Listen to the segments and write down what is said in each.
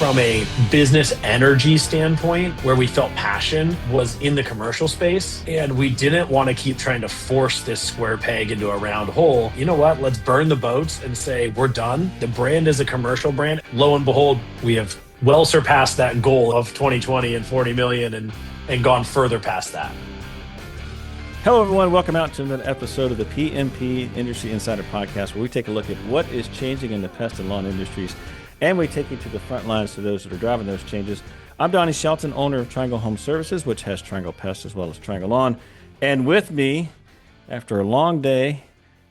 from a business energy standpoint, where we felt passion was in the commercial space. And we didn't want to keep trying to force this square peg into a round hole. You know what? Let's burn the boats and say, we're done. The brand is a commercial brand. Lo and behold, we have well surpassed that goal of 2020 and 40 million and gone further past that. Hello, everyone. Welcome out to another episode of the PMP Industry Insider Podcast, where we take a look at what is changing in the pest and lawn industries, and we take you to the front lines to those that are driving those changes. I'm Donnie Shelton, owner of Triangle Home Services, which has Triangle Pest as well as Triangle Lawn. And with me, after a long day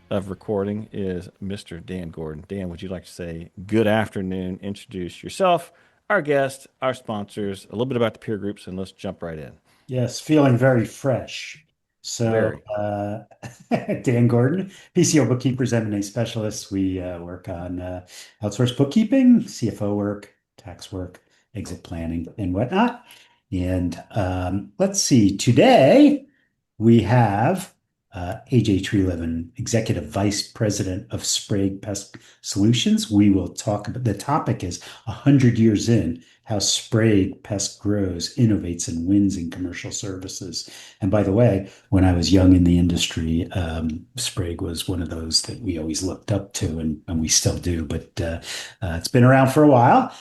of recording, is Mr. Dan Gordon. Dan, would you like to say good afternoon, introduce yourself, our guest, our sponsors, a little bit about the peer groups, and let's jump right in. Yes, feeling very fresh. So, Dan Gordon, PCO bookkeepers, M&A specialists. We work on outsourced bookkeeping, CFO work, tax work, exit planning, and whatnot. And let's see, today we have AJ Treleven, Executive Vice President of Sprague Pest Solutions. We will talk about, the topic is 100 years in, how Sprague Pest grows, innovates, and wins in commercial services. And by the way, when I was young in the industry, Sprague was one of those that we always looked up to, and we still do, but it's been around for a while.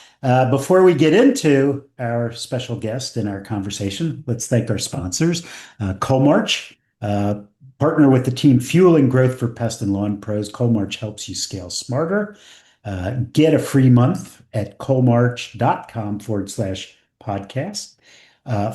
Before we get into our special guest and our conversation, let's thank our sponsors. Coalmarch, partner with the team fueling growth for pest and lawn pros. Coalmarch helps you scale smarter. Get a free month at coalmarch.com/podcast.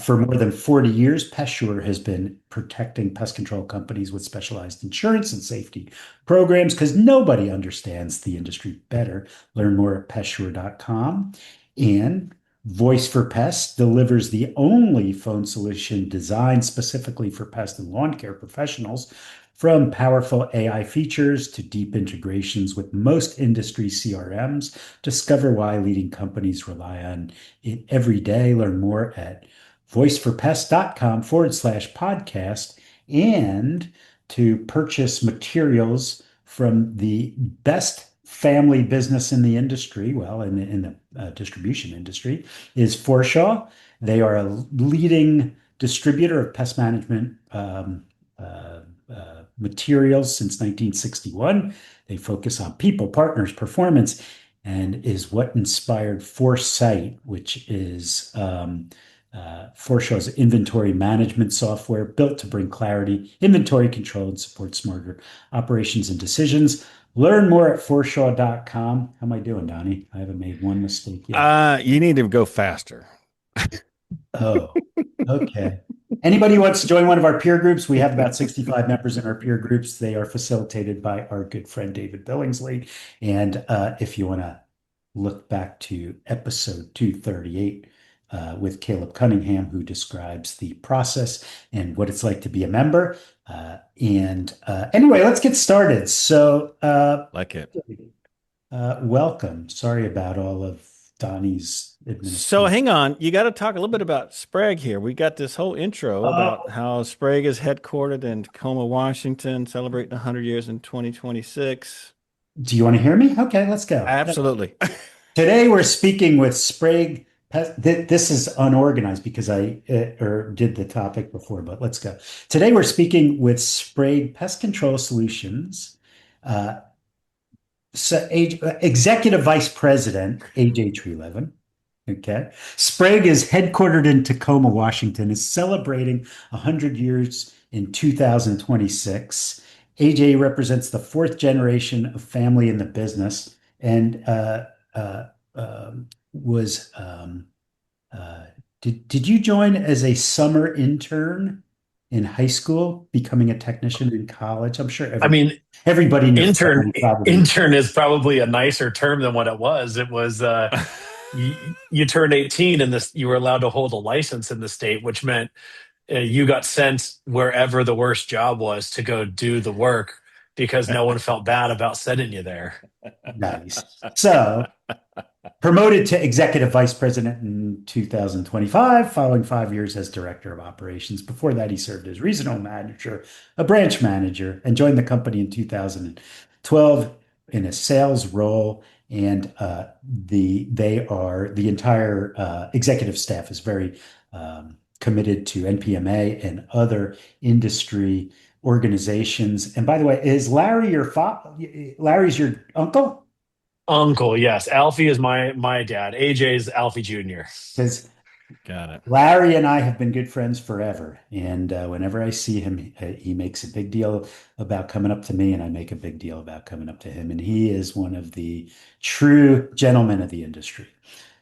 For more than 40 years, PestSure has been protecting pest control companies with specialized insurance and safety programs because nobody understands the industry better. Learn more at pestsure.com. And Voice for Pests delivers the only phone solution designed specifically for pest and lawn care professionals. From powerful AI features to deep integrations with most industry CRMs, discover why leading companies rely on it every day. Learn more at voiceforpest.com/podcast. And to purchase materials from the best family business in the industry, well, in the distribution industry, is Forshaw. They are a leading distributor of pest management materials since 1961. They focus on people, partners, performance, and is what inspired Foresight, which is Foreshaw's inventory management software built to bring clarity, inventory control, and support smarter operations and decisions. Learn more at forshaw.com. How am I doing, Donnie? I haven't made one mistake yet. You need to go faster. Oh, okay. Anybody who wants to join one of our peer groups, we have about 65 members in our peer groups. They are facilitated by our good friend, David Billingsley. And if you want to look back to episode 238 with Caleb Cunningham, who describes the process and what it's like to be a member. Anyway, let's get started. So, Like it. welcome. Sorry about all of Donnie's administration. So hang on, you got to talk a little bit about Sprague here. We got this whole intro about how Sprague is headquartered in Tacoma, Washington, celebrating 100 years in 2026. Do you want to hear me? Okay, let's go. Absolutely. Today we're speaking with Sprague. This is unorganized because I did the topic before, but let's go. Today we're speaking with Sprague Pest Control Solutions, Executive Vice President AJ Treleven. Okay, Sprague is headquartered in Tacoma, Washington. Is celebrating 100 years in 2026. AJ represents the fourth generation of family in the business, and did you join as a summer intern in high school, becoming a technician in college? I'm sure everybody knows. Intern is probably a nicer term than what it was. It was you turned 18 and you were allowed to hold a license in the state, which meant you got sent wherever the worst job was to go do the work because no one felt bad about sending you there. Nice. So promoted to executive vice president in 2025, following 5 years as director of operations. Before that, he served as regional manager, a branch manager, and joined the company in 2012. in a sales role, and the entire executive staff is very committed to NPMA and other industry organizations. And by the way, is Larry Larry's your uncle? Uncle, yes. Alfie is my dad. AJ's Alfie Jr. Because Got it. Larry and I have been good friends forever. And whenever I see him, he makes a big deal about coming up to me, and I make a big deal about coming up to him. And he is one of the true gentlemen of the industry.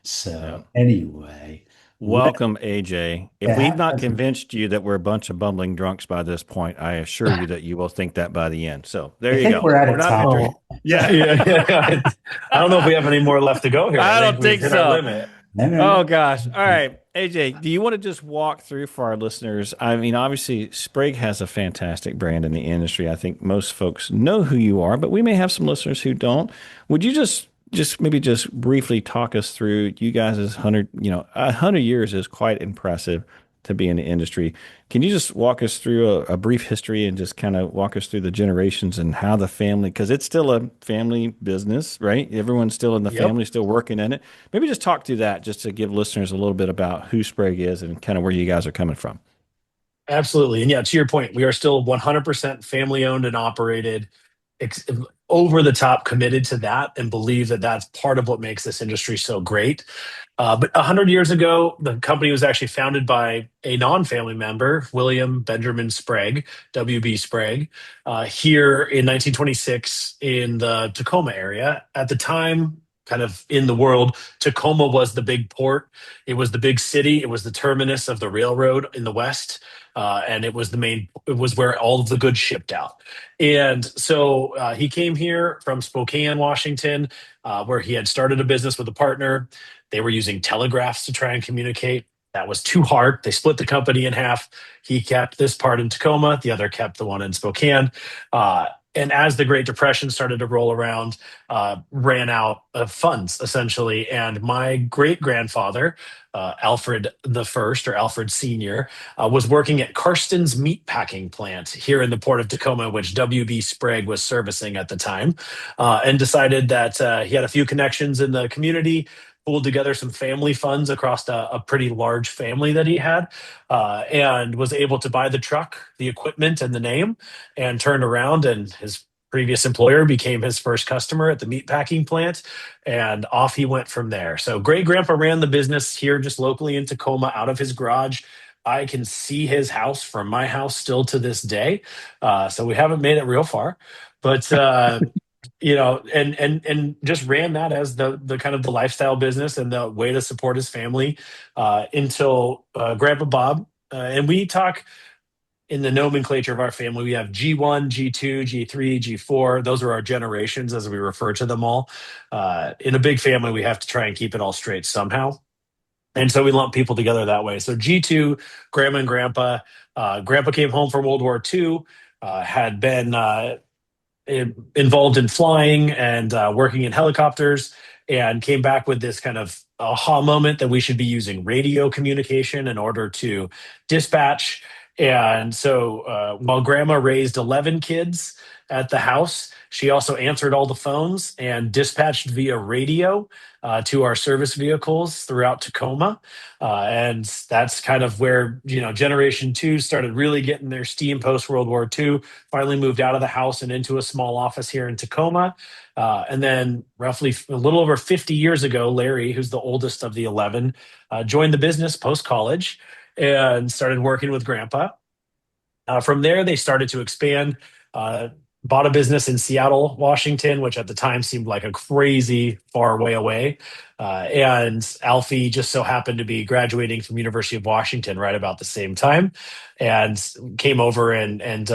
So, anyway, Welcome, AJ. If we've not that- convinced you that we're a bunch of bumbling drunks by this point, I assure you that you will think that by the end. So there I you think go. we're out of not time. entering- Yeah, yeah. I don't know if we have any more left to go here. I don't we've think hit so. our limit. Oh gosh. All right. AJ, do you want to just walk through for our listeners? I mean, obviously, Sprague has a fantastic brand in the industry. I think most folks know who you are, but we may have some listeners who don't. Would you just maybe just briefly talk us through you guys' 100 years is quite impressive to be in the industry. Can you just walk us through a brief history and just kind of walk us through the generations and how the family, because it's still a family business, right? Everyone's still in the Yep. family, still working in it. Maybe just talk through that just to give listeners a little bit about who Sprague is and kind of where you guys are coming from. Absolutely. And yeah, to your point, we are still 100% family owned and operated, ex- over the top committed to that, and believe that that's part of what makes this industry so great. But 100 years ago, the company was actually founded by a non-family member, William Benjamin Sprague, WB Sprague, here in 1926 in the Tacoma area. At the time, kind of in the world, Tacoma was the big port. It was the big city. It was the terminus of the railroad in the West. And it was it was where all of the goods shipped out. And so he came here from Spokane, Washington, where he had started a business with a partner. They were using telegraphs to try and communicate. That was too hard. They split the company in half. He kept this part in Tacoma, the other kept the one in Spokane. And as the Great Depression started to roll around, ran out of funds essentially. And my great grandfather, Alfred the First or Alfred Senior, was working at Karsten's meat packing plant here in the port of Tacoma, which WB Sprague was servicing at the time, and decided that he had a few connections in the community, pulled together some family funds across a pretty large family that he had, and was able to buy the truck, the equipment, and the name, and turned around, and his previous employer became his first customer at the meatpacking plant, and off he went from there. So great grandpa ran the business here just locally in Tacoma out of his garage. I can see his house from my house still to this day. So we haven't made it real far, but and just ran that as the kind of the lifestyle business and the way to support his family, until Grandpa Bob, and we talk in the nomenclature of our family, we have G1, G2, G3, G4. Those are our generations as we refer to them all. In a big family, we have to try and keep it all straight somehow. And so we lump people together that way. So G2, Grandma and Grandpa. Grandpa came home from World War II, had been involved in flying and working in helicopters, and came back with this kind of aha moment that we should be using radio communication in order to dispatch. And so while Grandma raised 11 kids at the house, she also answered all the phones and dispatched via radio to our service vehicles throughout Tacoma. And that's kind of where, Generation 2 started really getting their steam post World War II, finally moved out of the house and into a small office here in Tacoma. And then roughly a little over 50 years ago, Larry, who's the oldest of the 11, joined the business post-college and started working with Grandpa. From there, they started to expand, bought a business in Seattle, Washington, which at the time seemed like a crazy far way away. And Alfie just so happened to be graduating from University of Washington right about the same time, and came over and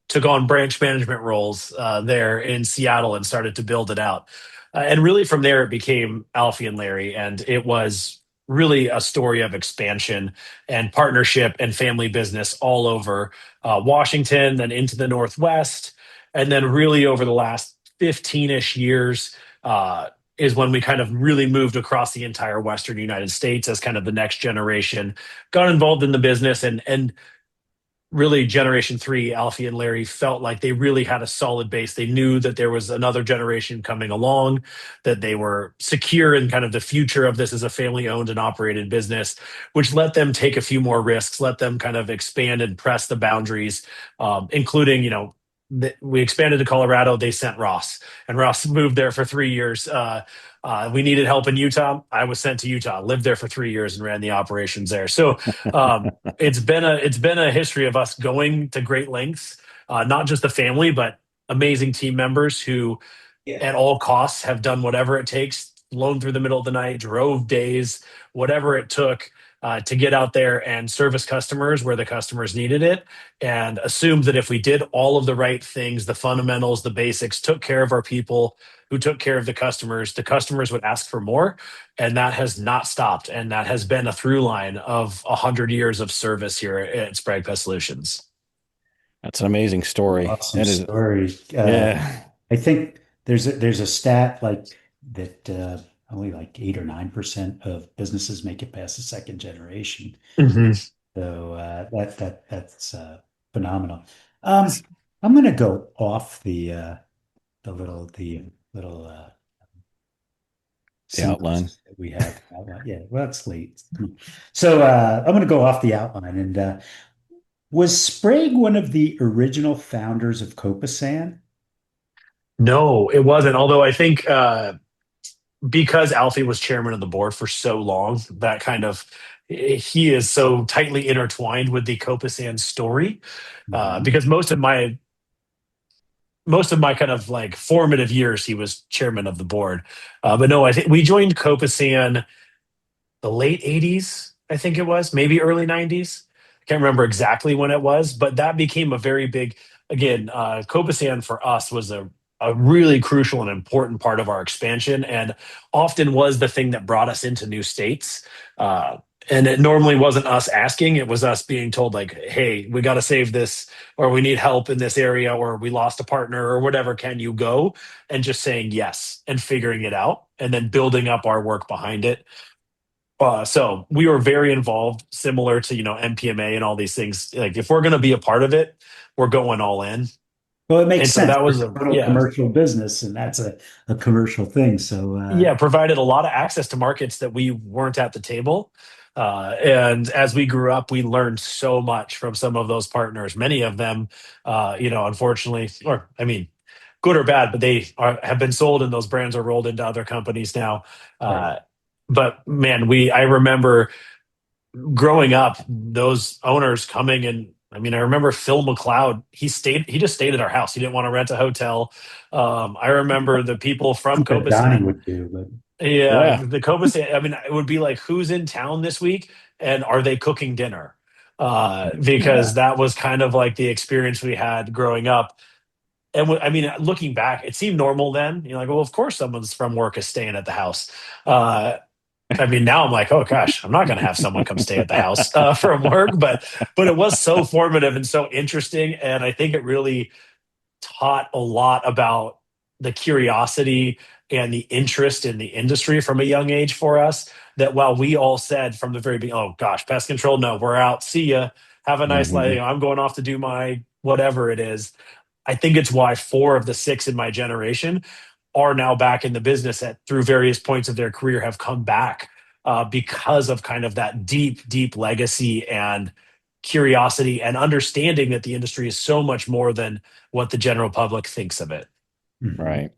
took on branch management roles there in Seattle and started to build it out. And really from there, it became Alfie and Larry, and it was really a story of expansion and partnership and family business all over Washington, then into the Northwest. And then really over the last 15-ish years is when we kind of really moved across the entire Western United States as kind of the next generation got involved in the business and really generation three, Alfie and Larry felt like they really had a solid base. They knew that there was another generation coming along, that they were secure in kind of the future of this as a family owned and operated business, which let them take a few more risks, let them kind of expand and press the boundaries, including, we expanded to Colorado. They sent Ross, and Ross moved there for 3 years. We needed help in Utah. I was sent to Utah, lived there for 3 years, and ran the operations there. So it's been a history of us going to great lengths, not just the family, but amazing team members who, Yeah. at all costs, have done whatever it takes, flown through the middle of the night, drove days, whatever it took. To get out there and service customers where the customers needed it, and assumed that if we did all of the right things, the fundamentals, the basics, took care of our people, who took care of the customers would ask for more. And that has not stopped. And that has been a through line of 100 years of service here at Sprague Pest Solutions. That's an amazing story. Awesome That is, story. yeah. I think there's a stat like that only like 8 or 9% of businesses make it past the second generation. Mhm. So that's phenomenal. Um, I'm going to go off the little The outline. synopsis that we have outline. Yeah, well, it's late. So I'm going to go off the outline. And was Sprague one of the original founders of Copasan? No, it wasn't. Although I think because Alfie was chairman of the board for so long, that kind of he is so tightly intertwined with the Copasan story. Mhm. Because most of my kind of like formative years, he was chairman of the board. But no, I think we joined Copasan the late 80s, I think it was, maybe early 90s. I can't remember exactly when it was, but that became a very big, again, Copasan for us was a really crucial and important part of our expansion, and often was the thing that brought us into new states. And it normally wasn't us asking, it was us being told, like, hey, we got to save this, or we need help in this area, or we lost a partner, or whatever. Can you go? And just saying yes and figuring it out, and then building up our work behind it. So we were very involved, similar to MPMA and all these things. Like if we're going to be a part of it, we're going all in. Well, it makes And so sense. that We're was a total yeah, commercial business, and that's a commercial thing. So yeah, provided a lot of access to markets that we weren't at the table. And as we grew up, we learned so much from some of those partners. Many of them, unfortunately, or I mean, good or bad, but have been sold, and those brands are rolled into other companies now. right. Uh, but man, I remember growing up, those owners coming, and I mean, I remember Phil McLeod. He just stayed at our house. He didn't want to rent a hotel. I remember the people from Something that Donnie Copasan. would do, but Yeah, Yeah. the Copasan. I mean, it would be like, who's in town this week, and are they cooking dinner? yeah, Because that was kind of like the experience we had growing up. And I mean, looking back, it seemed normal then. You're like, well, of course, someone's from work is staying at the house. Uh, I mean, now I'm like, oh gosh, I'm not going to have someone come stay at the house from work, but it was so formative and so interesting, and I think it really taught a lot about the curiosity and the interest in the industry from a young age for us. That while we all said from the very beginning, oh gosh, pest control, no, we're out, see ya, have a nice life. Mhm. I'm going off to do my whatever it is. I think it's why four of the six in my generation are now back in the business at through various points of their career have come back because of kind of that deep, deep legacy and curiosity and understanding that the industry is so much more than what the general public thinks of it. Mhm. Right.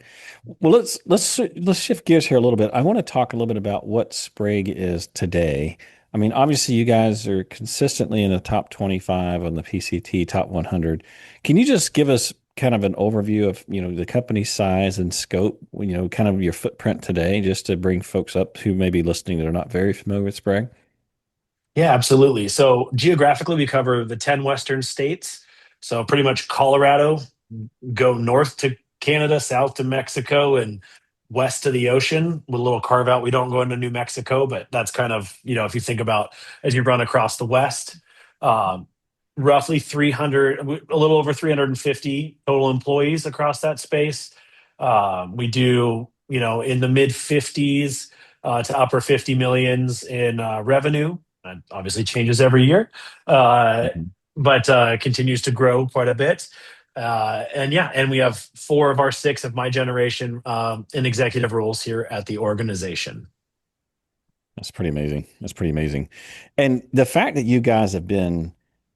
Well, let's shift gears here a little bit. I want to talk a little bit about what Sprague is today. I mean, obviously, you guys are consistently in the top 25 on the PCT top 100. Can you just give us kind of an overview of the company's size and scope? Kind of your footprint today, just to bring folks up who may be listening that are not very familiar with Sprague. Yeah, absolutely. So geographically, we cover the 10 Western states. So pretty much Colorado, go north to Canada, south to Mexico, and west to the ocean with a little carve out. We don't go into New Mexico, but that's kind of, if you think about as you run across the west, um, roughly 300, a little over 350 total employees across that space. We do, in the mid 50s to upper 50 millions in revenue. That obviously changes every year. Uh, Mhm. but continues to grow quite a bit. And yeah, and we have four of our six of my generation in executive roles here at the organization. That's pretty amazing. That's pretty amazing. And the fact that you guys have been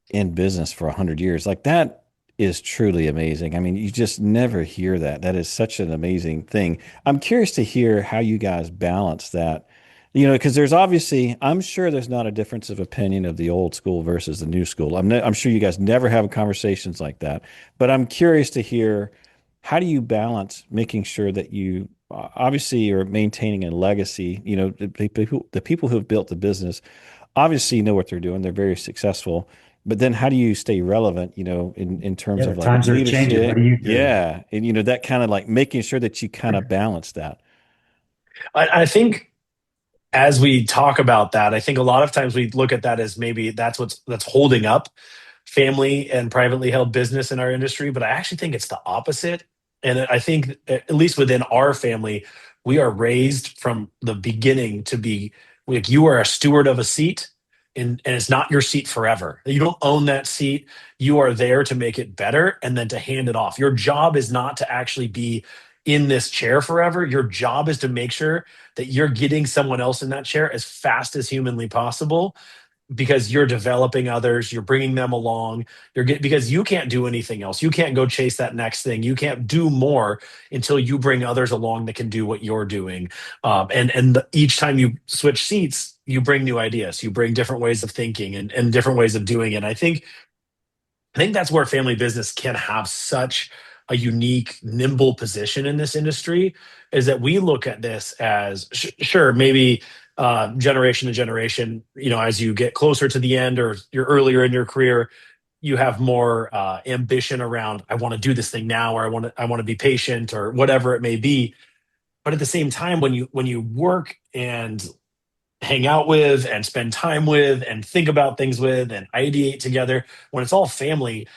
in business for 100 years, like that is truly amazing. I mean, you just never hear that. That is such an amazing thing. I'm curious to hear how you guys balance that, because there's obviously, I'm sure there's not a difference of opinion of the old school versus the new school. I'm sure you guys never have conversations like that, but I'm curious to hear how do you balance making sure that you obviously are maintaining a legacy. The people who have built the business obviously know what they're doing. They're very successful. But then how do you stay relevant, in terms Yeah, of the like times are changing. What do leadership? you do? Yeah. And that kind of like making sure that you kind of balance that. I think as we talk about that, I think a lot of times we look at that as maybe that's holding up family and privately held business in our industry, but I actually think it's the opposite. And I think, at least within our family, we are raised from the beginning to be like you are a steward of a seat, and it's not your seat forever. You don't own that seat. You are there to make it better and then to hand it off. Your job is not to actually be in this chair forever. Your job is to make sure that you're getting someone else in that chair as fast as humanly possible, because you're developing others, you're bringing them along, because you can't do anything else. You can't go chase that next thing. You can't do more until you bring others along that can do what you're doing. Each time you switch seats, you bring new ideas, you bring different ways of thinking and different ways of doing it. I think that's where family business can have such a unique, nimble position in this industry, is that we look at this as sure, maybe generation to generation, as you get closer to the end or you're earlier in your career, you have more ambition around, I want to do this thing now, or I want to be patient, or whatever it may be. But at the same time, when you work and hang out with and spend time with and think about things with and ideate together, when it's all family,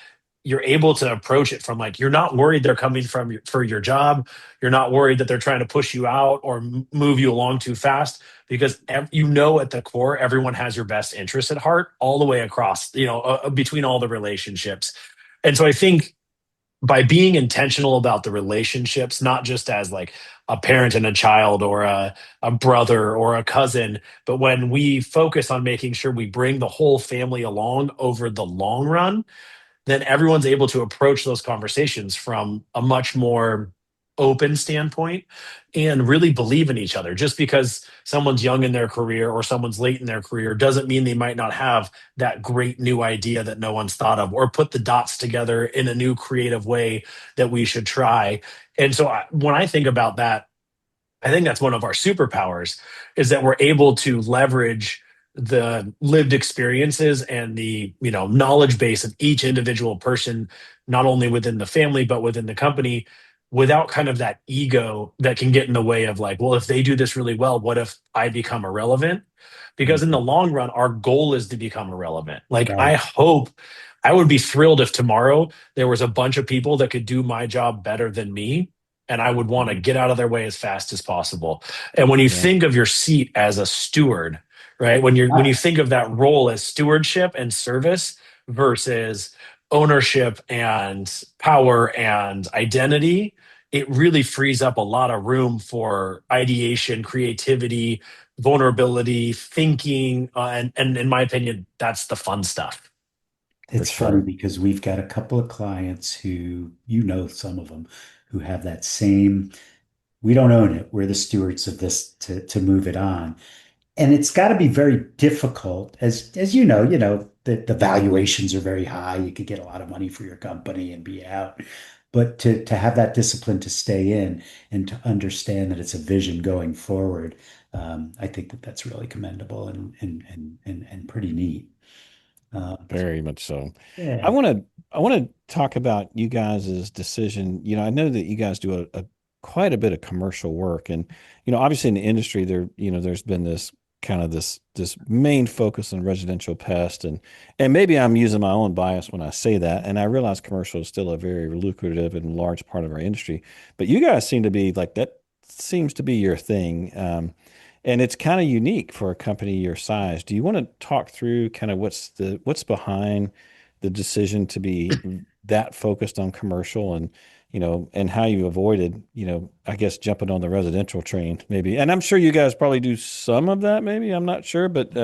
you're able to approach it from like, you're not worried they're coming for your job. You're not worried that they're trying to push you out or move you along too fast, because at the core everyone has your best interest at heart all the way across, between all the relationships. And so I think by being intentional about the relationships, not just as like a parent and a child, or a brother or a cousin, but when we focus on making sure we bring the whole family along over the long run, then everyone's able to approach those conversations from a much more open standpoint and really believe in each other. Just because someone's young in their career or someone's late in their career doesn't mean they might not have that great new idea that no one's thought of, or put the dots together in a new creative way that we should try. And so when I think about that, I think that's one of our superpowers, is that we're able to leverage the lived experiences and the knowledge base of each individual person, not only within the family but within the company, without kind of that ego that can get in the way of like, well, if they do this really well, what if I become irrelevant? Because in the Mhm. long run, our goal is to become irrelevant. Like, Right. I would be thrilled if tomorrow there was a bunch of people that could do my job better than me, and I would want to get out of their way as fast as possible. And when you Yeah. think of your seat as a steward, right? When you think of that role as stewardship and service versus ownership and power and identity, it really frees up a lot of room for ideation, creativity, vulnerability, thinking, and in my opinion, that's the fun stuff. For It's funny sure. because we've got a couple of clients who, some of them, who have that same, we don't own it. We're the stewards of this to move it on. And it's got to be very difficult, as the valuations are very high. You could get a lot of money for your company and be out. But to have that discipline to stay in and to understand that it's a vision going forward, I think that that's really commendable and pretty neat. So, Very much so. I yeah. want to I want to talk about you guys' decision. I know that you guys do a quite a bit of commercial work, and obviously in the industry there's been this kind of this main focus on residential pest, and maybe I'm using my own bias when I say that, and I realize commercial is still a very lucrative and large part of our industry, but you guys seem to be like that seems to be your thing. And it's kind of unique for a company your size. Do you want to talk through kind of what's behind the decision to be that focused on commercial and, and how you avoided, I guess jumping on the residential train maybe. And I'm sure you guys probably do some of that, maybe. I'm not sure, but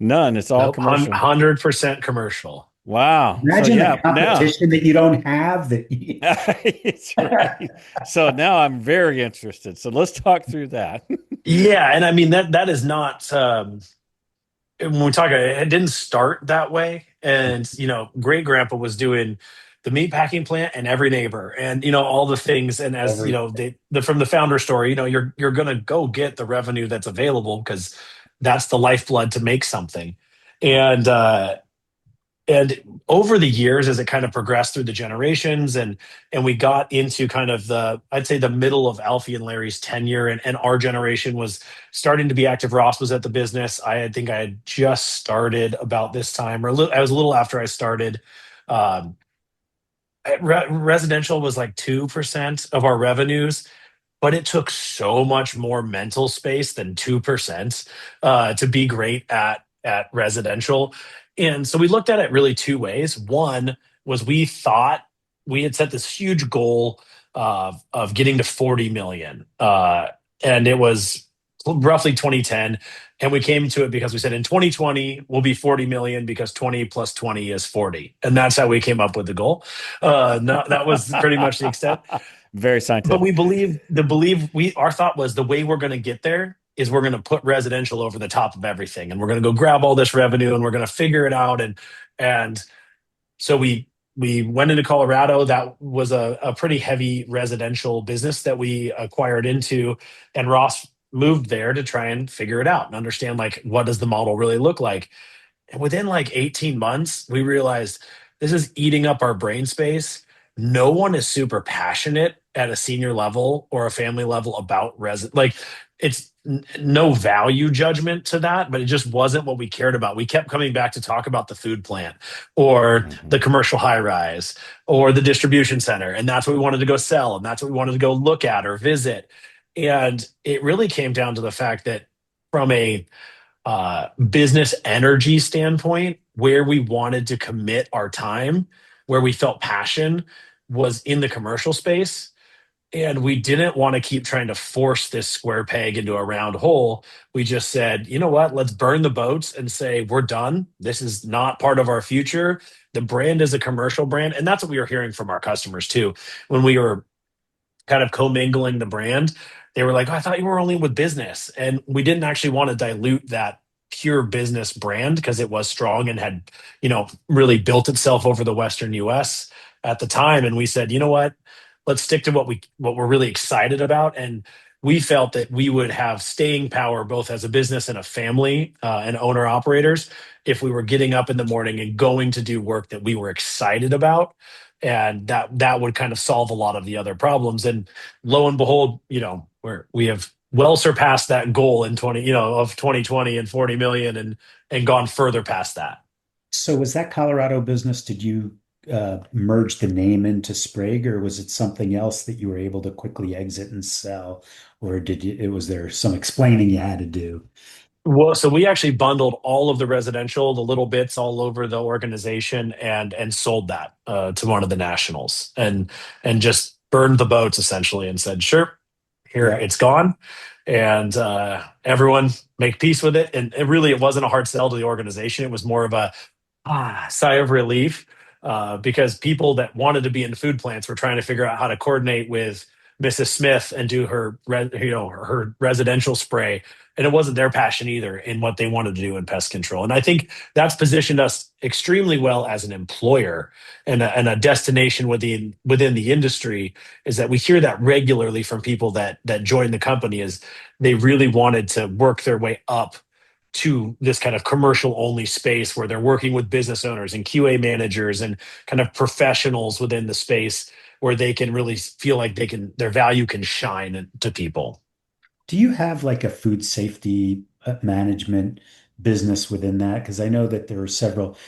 none. It's all Nope, commercial. 100% commercial. Wow. So Imagine the yeah, now competition that you don't have that you, it's right. So now I'm very interested. So let's talk through that. Yeah, and I mean that is not when we talk, it didn't start that way. And great grandpa was doing the meat packing plant and every neighbor, and all the things. And as every from the founder story, you're gonna go get the revenue that's available because that's the lifeblood to make something. And over the years, as it kind of progressed through the generations, and we got into kind of I'd say the middle of Alfie and Larry's tenure, and our generation was starting to be active. Ross was at the business. I think I had just started about this time, or I was a little after I started. Um, Residential was like 2% of our revenues, but it took so much more mental space than 2% to be great at residential. And so we looked at it really two ways. One was we thought we had set this huge goal of getting to 40 million. And it was roughly 2010. And we came to it because we said in 2020, we'll be 40 million because 20 plus 20 is 40. And that's how we came up with the goal. No, that was pretty much the extent. Very But we scientific. our thought was the way we're going to get there is we're going to put residential over the top of everything, and we're going to go grab all this revenue, and we're going to figure it out. And so we went into Colorado. That was a pretty heavy residential business that we acquired into, and Ross moved there to try and figure it out and understand, like, what does the model really look like. And within like 18 months, we realized this is eating up our brain space. No one is super passionate at a senior level or a family level about Like, it's no value judgment to that, but it just wasn't what we cared about. We kept coming back to talk about the food plant or the Mhm. commercial high rise or the distribution center. And that's what we wanted to go sell. And that's what we wanted to go look at or visit. And it really came down to the fact that from a business energy standpoint, where we wanted to commit our time, where we felt passion was in the commercial space. And we didn't want to keep trying to force this square peg into a round hole. We just said, you know what? Let's burn the boats and say, we're done. This is not part of our future. The brand is a commercial brand. And that's what we were hearing from our customers too. When we were kind of commingling the brand, they were like, oh, I thought you were only with business. And we didn't actually want to dilute that pure business brand because it was strong and had, really built itself over the Western US at the time. And we said, you know what? Let's stick to what we're really excited about. And we felt that we would have staying power both as a business and a family and owner operators if we were getting up in the morning and going to do work that we were excited about, and that would kind of solve a lot of the other problems. And lo and behold, we have well surpassed that goal in 2020 and 40 million, and gone further past that. So was that Colorado business, did you merge the name into Sprague, or was it something else that you were able to quickly exit and sell? Or was there some explaining you had to do? Well, so we actually bundled all of the residential, the little bits all over the organization, and sold that to one of the nationals, and just burned the boats essentially, and said, sure, here Yeah. it's gone, and everyone make peace with it. And it wasn't a hard sell to the organization. It was more of a sigh of relief, because people that wanted to be in food plants were trying to figure out how to coordinate with Mrs. Smith and do her residential spray, and it wasn't their passion either in what they wanted to do in pest control. And I think that's positioned us extremely well as an employer and a destination within the industry. Is that we hear that regularly from people that join the company, is they really wanted to work their way up to this kind of commercial only space where they're working with business owners and QA managers and kind of professionals within the space where they can really feel like their value can shine to people. Do you have like a food safety management business within that? Because I know that there are several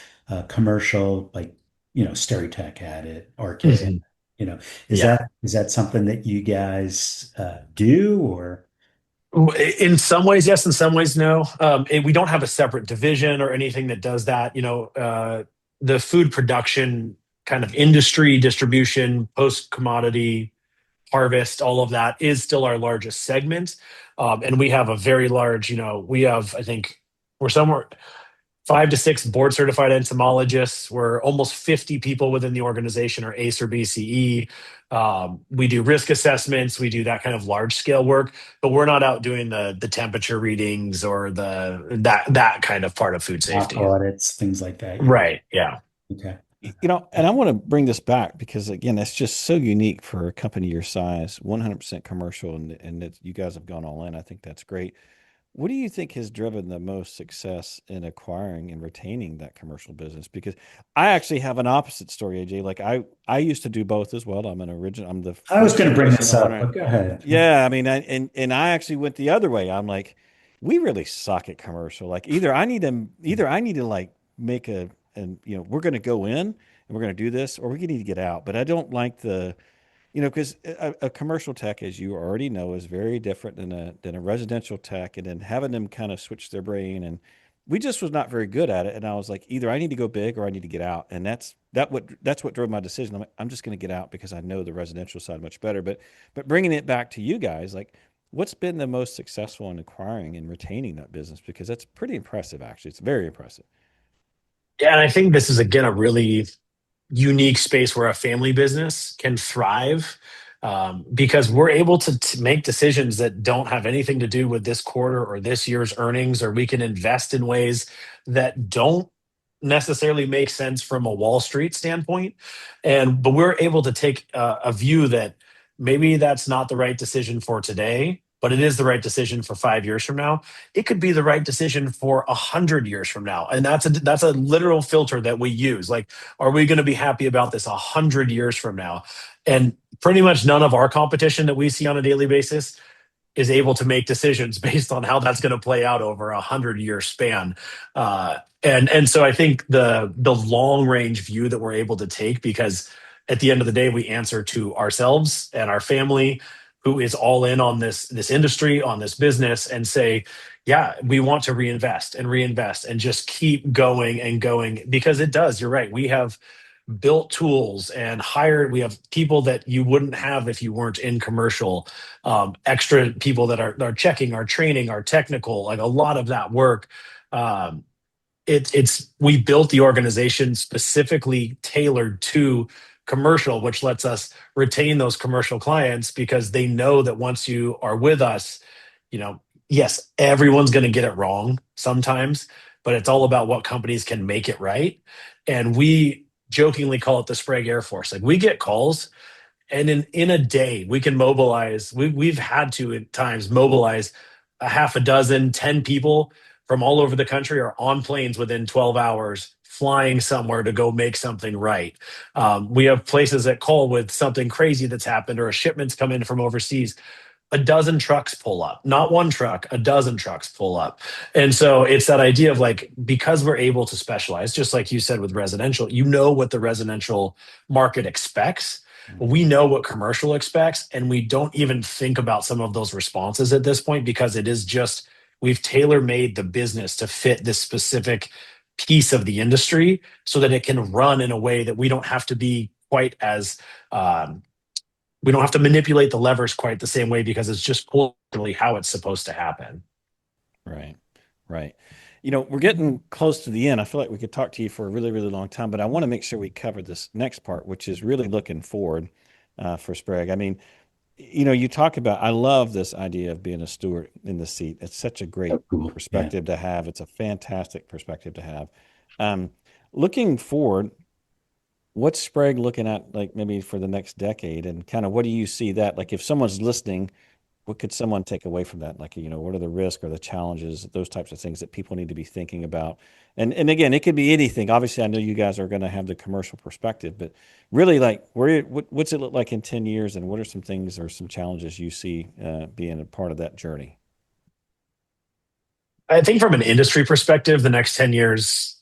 commercial, like, Stereotech had it, Orchid, Mhm. you know, Yeah. is that something that you guys do, or? In some ways, yes. In some ways, no. We don't have a separate division or anything that does that. the food production kind of industry, distribution, post commodity harvest, all of that is still our largest segment. And we have a very large, we have, I think, we're somewhere 5 to 6 board certified entomologists. We're almost 50 people within the organization are ACE or BCE. We do risk assessments. We do that kind of large scale work, but we're not out doing the temperature readings or that kind of part of food Mock safety. audits, things like that. Yeah. Right. Yeah. Okay. And I want to bring this back because again, that's just so unique for a company your size, 100% commercial, and that you guys have gone all in. I think that's great. What do you think has driven the most success in acquiring and retaining that commercial business? Because I actually have an opposite story, AJ. Like I used to do both as well. I'm the I was first going to bring generation this up, owner. but go ahead. Yeah, I mean, and I actually went the other way. I'm like, we really suck at commercial. Like either I need to like make and we're going to go in and we're going to do this, or we need to get out. But I don't like because a commercial tech, as you already know, is very different than a residential tech, and then having them kind of switch their brain, and we just was not very good at it. And I was like, either I need to go big or I need to get out, and that's what drove my decision. I'm like, I'm just going to get out because I know the residential side much better. But bringing it back to you guys, like, what's been the most successful in acquiring and retaining that business? Because that's pretty impressive, actually. It's very impressive. Yeah. And I think this is, again, a really unique space where a family business can thrive, because we're able to make decisions that don't have anything to do with this quarter or this year's earnings, or we can invest in ways that don't necessarily make sense from a Wall Street standpoint. But we're able to take a view that maybe that's not the right decision for today, but it is the right decision for 5 years from now. It could be the right decision for 100 years from now, and that's a literal filter that we use. Like, are we going to be happy about this 100 years from now? And pretty much none of our competition that we see on a daily basis is able to make decisions based on how that's going to play out over 100 year span. And so I think the long range view that we're able to take, because at the end of the day, we answer to ourselves and our family, who is all in on this industry, on this business, and say, yeah, we want to reinvest and just keep going and going, because it does. You're right. We have built tools and hired. We have people that you wouldn't have if you weren't in commercial. Extra people that are checking, our training, our technical, like a lot of that work. Um, it's we built the organization specifically tailored to commercial, which lets us retain those commercial clients, because they know that once you are with us, yes, everyone's going to get it wrong sometimes, but it's all about what companies can make it right. And we jokingly call it the Sprague Air Force. Like, we get calls, and in a day we can mobilize. We've had to at times mobilize a half a dozen, 10 people from all over the country, are on planes within 12 hours flying somewhere to go make something right. We have places that call with something crazy that's happened, or a shipment's come in from overseas. A dozen trucks pull up, not one truck, a dozen trucks pull up. And so it's that idea of, like, because we're able to specialize, just like you said with residential, what the residential market expects. We know what commercial expects, and we don't even think about some of those responses at this point, because it is just, we've tailor made the business to fit this specific piece of the industry so that it can run in a way that we don't have to be quite as, we don't have to manipulate the levers quite the same way, because it's just culturally how it's supposed to happen. Right. Right. We're getting close to the end. I feel like we could talk to you for a really, really long time, but I want to make sure we cover this next part, which is really looking forward for Sprague. I mean, you talk about, I love this idea of being a steward in the seat. It's such a great Cool. perspective to have. It's a fantastic perspective to have. Looking forward, what's Sprague looking at, like maybe for the next decade, and kind of what do you see that, like if someone's listening, what could someone take away from that? Like, what are the risks or the challenges, those types of things that people need to be thinking about? And again, it could be anything. Obviously, I know you guys are going to have the commercial perspective, but really, like, what's it look like in 10 years, and what are some things or some challenges you see being a part of that journey? I think from an industry perspective, the next 10 years,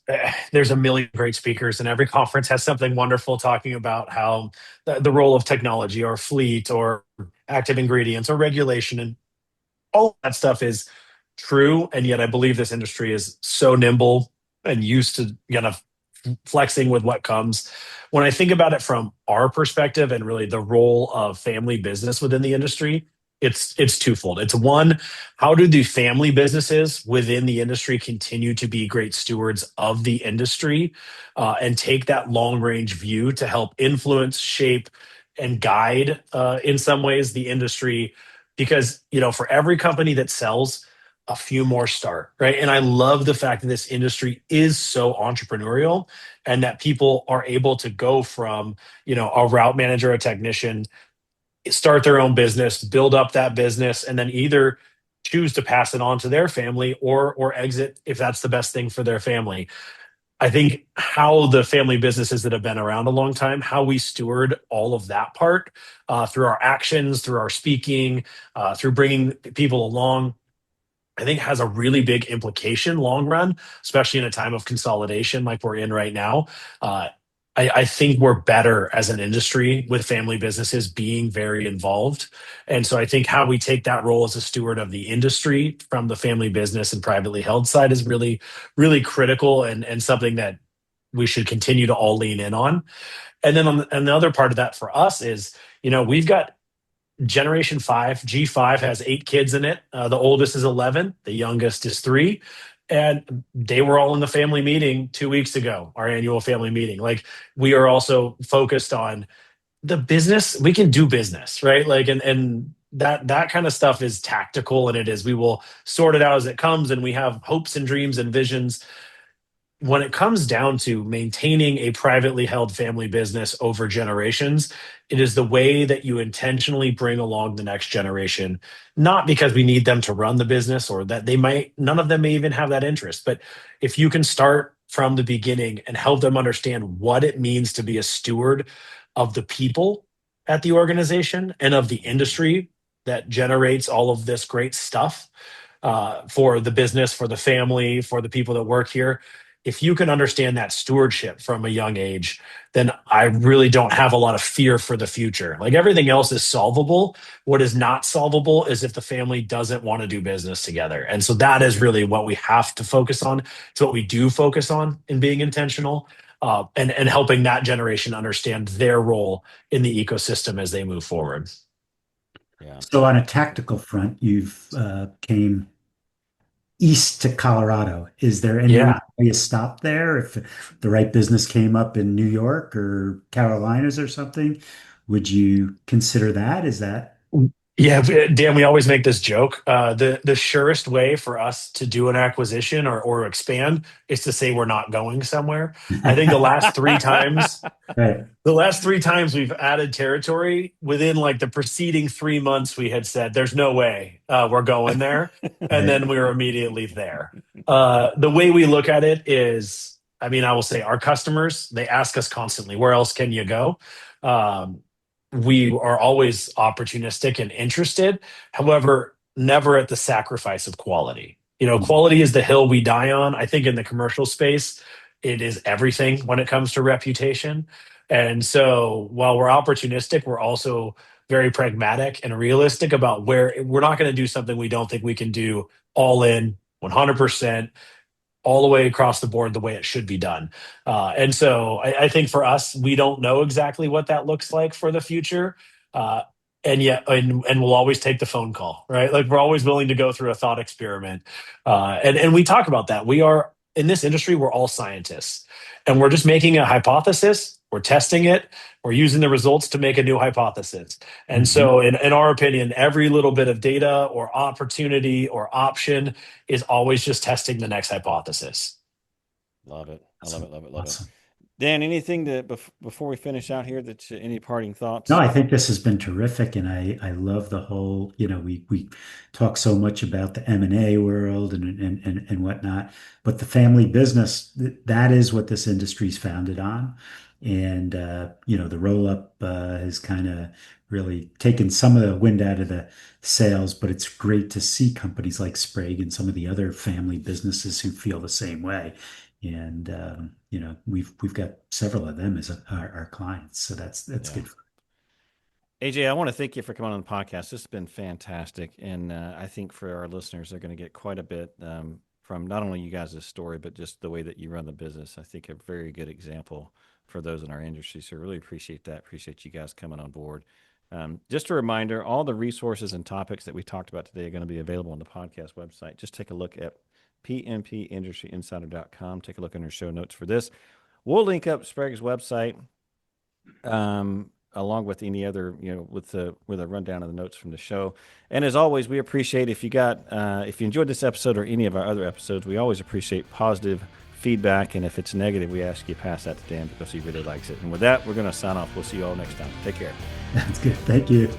there's a million great speakers, and every conference has something wonderful talking about how the role of technology or fleet or active ingredients or regulation, and all of that stuff is true. And yet I believe this industry is so nimble and used to kind of flexing with what comes. When I think about it from our perspective and really the role of family business within the industry, it's twofold. It's one, how do the family businesses within the industry continue to be great stewards of the industry and take that long range view to help influence, shape, and guide in some ways the industry? Because for every company that sells, a few more start, right? And I love the fact that this industry is so entrepreneurial and that people are able to go from, a route manager, a technician, start their own business, build up that business, and then either choose to pass it on to their family or exit if that's the best thing for their family. I think how the family businesses that have been around a long time, how we steward all of that part through our actions, through our speaking, through bringing people along, I think has a really big implication long run, especially in a time of consolidation like we're in right now. Uh, I think we're better as an industry with family businesses being very involved. And so I think how we take that role as a steward of the industry from the family business and privately held side is really, really critical and something that we should continue to all lean in on. And then another part of that for us is, we've got Generation 5, G5 has 8 kids in it. The oldest is 11, the youngest is 3. And they were all in the family meeting 2 weeks ago, our annual family meeting. Like, we are also focused on the business. We can do business, right? Like, and that kind of stuff is tactical, and we will sort it out as it comes. And we have hopes and dreams and visions. When it comes down to maintaining a privately held family business over generations, it is the way that you intentionally bring along the next generation, not because we need them to run the business or that none of them may even have that interest. But if you can start from the beginning and help them understand what it means to be a steward of the people at the organization and of the industry that generates all of this great stuff for the business, for the family, for the people that work here. If you can understand that stewardship from a young age, then I really don't have a lot of fear for the future. Like, everything else is solvable. What is not solvable is if the family doesn't want to do business together. And so that is really what we have to focus on. It's what we do focus on in being intentional and helping that generation understand their role in the ecosystem as they move forward. Yeah. So on a tactical front, you've came east to Colorado. Is there any Yeah. reason why you stopped there? If the right business came up in New York or Carolinas or something, would you consider that? Is that Yeah, Dan, we always make this joke. The surest way for us to do an acquisition or expand is to say we're not going somewhere. I think right? the last three times we've added territory, within like the preceding 3 months, we had said, "There's no way we're going there," and Right. then we were immediately there. The way we look at it is, I mean, I will say our customers, they ask us constantly, "Where else can you go?" Um, we are always opportunistic and interested. However, never at the sacrifice of quality. Quality is the hill we die on. I think in the commercial space, it is everything when it comes to reputation. And so while we're opportunistic, we're also very pragmatic and realistic about where we're not going to do something we don't think we can do all in 100% all the way across the board the way it should be done. And so I think for us, we don't know exactly what that looks like for the future. Uh, and we'll always take the phone call, right? Like, we're always willing to go through a thought experiment. And we talk about that. We are in this industry, we're all scientists, and we're just making a hypothesis. We're testing it. We're using the results to make a new hypothesis. And Mhm. so, in our opinion, every little bit of data or opportunity or option is always just testing the next hypothesis. Love it. I love Awesome. it. Love it. Love it. Awesome. Dan, anything before we finish out here that any parting No, thoughts? I think this has been terrific, and I love the whole, we talk so much about the M&A world and whatnot, but the family business, that is what this industry's founded on. And the roll up has kind of really taken some of the wind out of the sails, but it's great to see companies like Sprague and some of the other family businesses who feel the same way. And we've got several of them as our clients, so that's Yeah. good. AJ, I want to thank you for coming on the podcast. This has been fantastic. And I think for our listeners, they're going to get quite a bit from not only you guys' story, but just the way that you run the business. I think a very good example for those in our industry. So really appreciate that. Appreciate you guys coming on board. Just a reminder, all the resources and topics that we talked about today are going to be available on the podcast website. Just take a look at pmpindustryinsider.com. Take a look in our show notes for this. We'll link up Sprague's website along with any other, with a rundown of the notes from the show. And as always, we appreciate if you enjoyed this episode or any of our other episodes, we always appreciate positive feedback. And if it's negative, we ask you to pass that to Dan because he really likes it. And with that, we're going to sign off. We'll see you all next time. Take care. That's good. Thank you.